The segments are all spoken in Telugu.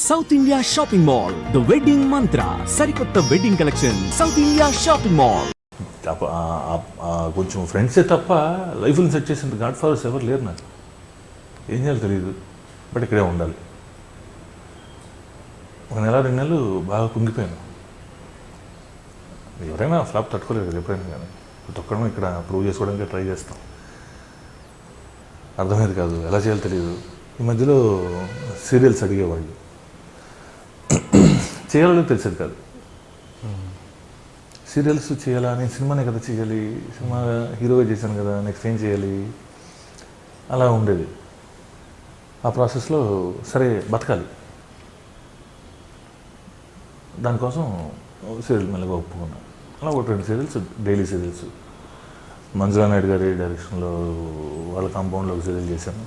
South India shopping mall, the wedding మంత్ర, సరికొత్త wedding collection, south India shopping mall. కొంచెం ఫ్రెండ్సే తప్ప లైఫ్ని సెట్ చేసిన గాడ్ ఫాదర్స్ ఎవరు లేరు. నాకు ఏం చేయాలో తెలియదు, బట్ ఇక్కడే ఉండాలి. ఒక నెల 2 నెలలు బాగా కుంగిపోయాను. ఎవరైనా ఫ్లాప్ తట్టుకోలేరు కదా ఎప్పుడైనా, కానీ తొక్కడం ఇక్కడ ప్రూవ్ చేసుకోవడానికి ట్రై చేస్తాం. అర్థమయ్యేది కాదు, ఎలా చేయాలో తెలియదు. ఈ మధ్యలో సీరియల్స్ అడిగేవాళ్ళు, చేయాలో తెలిసేది కాదు. సీరియల్స్ చేయాలా, నేను సినిమానే కదా చేయాలి, సినిమా హీరోగా చేశాను కదా, నెక్స్ట్ ఏం చేయాలి, అలా ఉండేది. ఆ ప్రాసెస్లో సరే బతకాలి, దానికోసం సీరియల్ మెల్లగా ఒప్పుకున్నాను. అలా ఒక 2 serials, daily serials. Manjula Naidu గారి డైరెక్షన్లో వాళ్ళ కాంపౌండ్లో ఒక సీరియల్ చేశాను.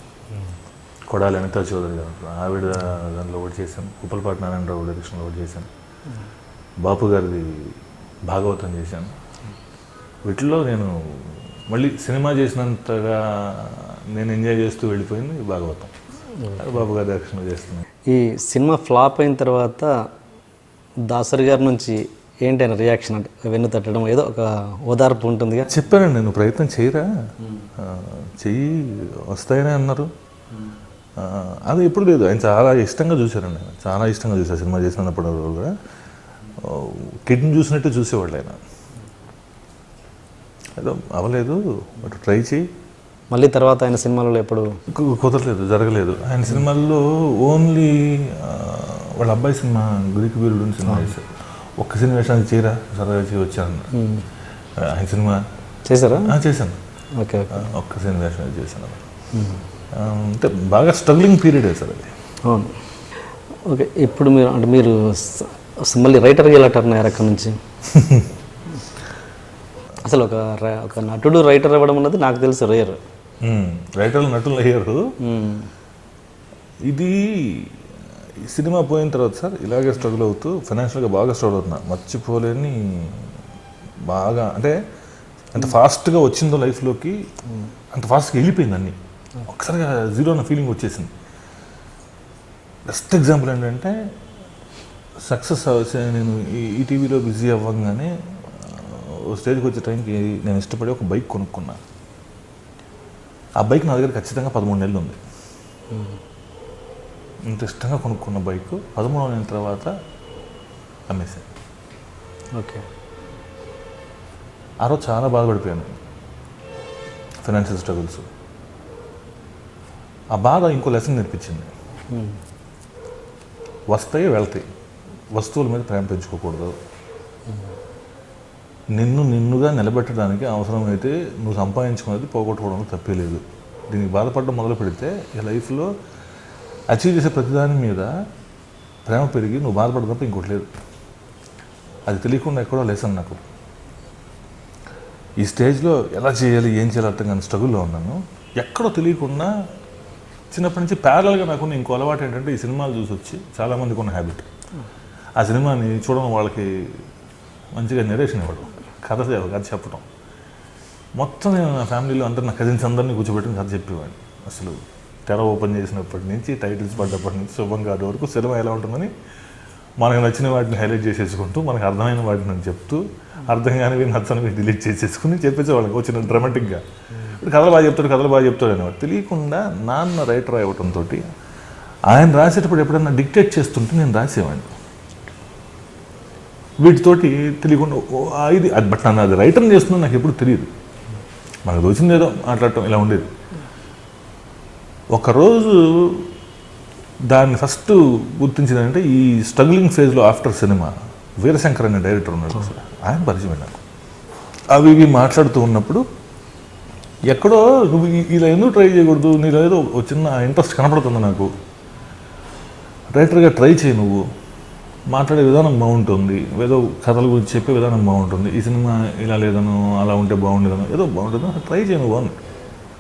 కొడాలి అనిత చౌదరి గారు ఆవిడ దాంట్లో ఒకటి చేశాను. ఉప్పలపాటి నారాయణరావు డైరెక్షన్లో ఒకటి చేశాను. బాపు గారిది భాగవతం చేశాను. వీటిల్లో నేను మళ్ళీ సినిమా చేసినంతగా నేను ఎంజాయ్ చేస్తూ వెళ్ళిపోయింది భాగవతం. బాపు గారి డైరెక్షన్లో చేస్తున్నాను. ఈ సినిమా ఫ్లాప్ అయిన తర్వాత దాసరి గారి నుంచి ఏంటైనా రియాక్షన్? అంటే వెన్ను తట్టడం, ఏదో ఒక ఓదార్పు ఉంటుందిగా. చెప్పానండి, నేను ప్రయత్నం చేయరా, చెయ్యి వస్తాయనే అన్నారు. అది ఎప్పుడు లేదు. ఆయన చాలా ఇష్టంగా చూశారండి, చాలా ఇష్టంగా చూశారు. సినిమా చేసినప్పుడు కూడా కిడ్ని చూసినట్టు చూసేవాళ్ళు ఆయన. ఏదో అవ్వలేదు, బట్ ట్రై చేయి. మళ్ళీ తర్వాత ఆయన సినిమాలలో ఎప్పుడు కుదరలేదు, జరగలేదు. ఆయన సినిమాల్లో ఓన్లీ వాళ్ళ అబ్బాయి సినిమా గ్రీక్ వీరుడు సినిమా చేశారు. ఒక్క సినిమా వేషానికి చేయరా, సరదా చేసి వచ్చాను. ఆయన సినిమా చేశారా? చేశాను. ఓకే, ఒక్క సినిమా వేషానికి చేశాను. అంటే బాగా స్ట్రగ్లింగ్ పీరియడే సార్ అది. అవును. ఓకే, ఇప్పుడు మీరు మళ్ళీ రైటర్గా ఎలా టర్న్ అయ్యారు అక్కడి నుంచి? అసలు ఒక నటుడు రైటర్ అవ్వడం అన్నది నాకు తెలుసు రేర్. రైటర్లు నటులు అయ్యారు. ఇది సినిమా పోయిన తర్వాత సార్ ఇలాగే స్ట్రగుల్ అవుతూ ఫైనాన్షియల్గా బాగా స్ట్రగుల్ అవుతున్నా. మర్చిపోలేని బాగా, అంటే అంత ఫాస్ట్గా వచ్చిందో లైఫ్లోకి, అంత ఫాస్ట్గా వెళ్ళిపోయింది అన్నీ. ఒకసారిగా జీరో అన్న ఫీలింగ్ వచ్చేసింది. బెస్ట్ ఎగ్జాంపుల్ ఏంటంటే సక్సెస్ నేను ఈ టీవీలో బిజీ అవ్వగానే స్టేజ్కి వచ్చే టైంకి నేను ఇష్టపడి ఒక బైక్ కొనుక్కున్నా. ఆ బైక్ నా దగ్గర ఖచ్చితంగా 13 నెలలు ఉంది. ఇంత ఇష్టంగా కొనుక్కున్న బైక్ 13వ నెల తర్వాత అమ్మేశాను. ఓకే, ఆ రోజు చాలా బాధపడిపోయాను. Financial struggles. ఆ బాధ ఇంకో లెసన్ నేర్పించింది. వస్తాయి వెళ్తాయి, వస్తువుల మీద ప్రేమ పెంచుకోకూడదు. నిన్నుగా నిలబెట్టడానికి అవసరమైతే నువ్వు సంపాదించుకునేది పోగొట్టుకోవడంలో తప్పే లేదు. దీనికి బాధపడడం మొదలు పెడితే ఈ లైఫ్లో అచీవ్ చేసే ప్రతిదాని మీద ప్రేమ పెరిగి నువ్వు బాధపడడం తప్ప ఇంకోటి లేదు. అది తెలియకుండా ఎక్కడో లెసన్ నాకు. ఈ స్టేజ్లో ఎలా చేయాలి, ఏం చేయాలి అర్థం కానీ స్ట్రగుల్లో ఉన్నాను. ఎక్కడో తెలియకుండా చిన్నప్పటి నుంచి ప్యారల్గా నాకున్న ఇంకో అలవాటు ఏంటంటే, ఈ సినిమాలు చూసి వచ్చి చాలామందికి ఉన్న హ్యాబిట్, ఆ సినిమాని చూడడం వాళ్ళకి మంచిగా నెరేషన్ ఇవ్వడం, కథ చెప్పడం. మొత్తం నేను నా ఫ్యామిలీలో అందరూ నా కజిన్స్ అందరినీ కూర్చోబెట్టుకుని కథ చెప్పేవాడిని. అసలు తెర ఓపెన్ చేసినప్పటి నుంచి టైటిల్స్ పడ్డప్పటి నుంచి శుభం కార్డు వరకు సినిమా ఎలా ఉంటుందని మనకు నచ్చిన వాటిని హైలైట్ చేసేసుకుంటూ, మనకు అర్థమైన వాటిని చెప్తూ, అర్థం కానివి నచ్చనివి డిలీట్ చేసేసుకుని చెప్పేసేవాళ్ళకి వచ్చిన డ్రామాటిక్గా. ఇప్పుడు కథలు బాగా చెప్తాడు అనేవాడు. తెలియకుండా నాన్న రైటర్ అవ్వడంతో ఆయన రాసేటప్పుడు ఎప్పుడైనా డిక్టేట్ చేస్తుంటే నేను రాసేవాడిని. వీటితోటి తెలియకుండా ఇది అది, బట్ నన్ను అది రైటర్ని చేస్తుందో నాకు ఎప్పుడు తెలియదు. మనకు తోచింది ఏదో మాట్లాడటం ఇలా ఉండేది. ఒకరోజు దాన్ని ఫస్ట్ గుర్తించిందంటే ఈ స్ట్రగ్లింగ్ ఫేజ్లో ఆఫ్టర్ సినిమా వీరశంకర్ అనే డైరెక్టర్ ఉన్నాడు సార్, ఆయన పరిచయం నాకు. అవి ఇవి మాట్లాడుతూ ఉన్నప్పుడు ఎక్కడో నువ్వు ఇలా ఎందుకు ట్రై చేయకూడదు, నీలో ఏదో చిన్న ఇంట్రెస్ట్ కనపడుతుంది నాకు, రైటర్గా ట్రై చేయి, నువ్వు మాట్లాడే విధానం బాగుంటుంది, ఏదో కథల గురించి చెప్పే విధానం బాగుంటుంది, ఈ సినిమా ఇలా లేదను అలా ఉంటే బాగుండేదను, ఏదో బాగుంటుందో ట్రై చేయి నువ్వు అని.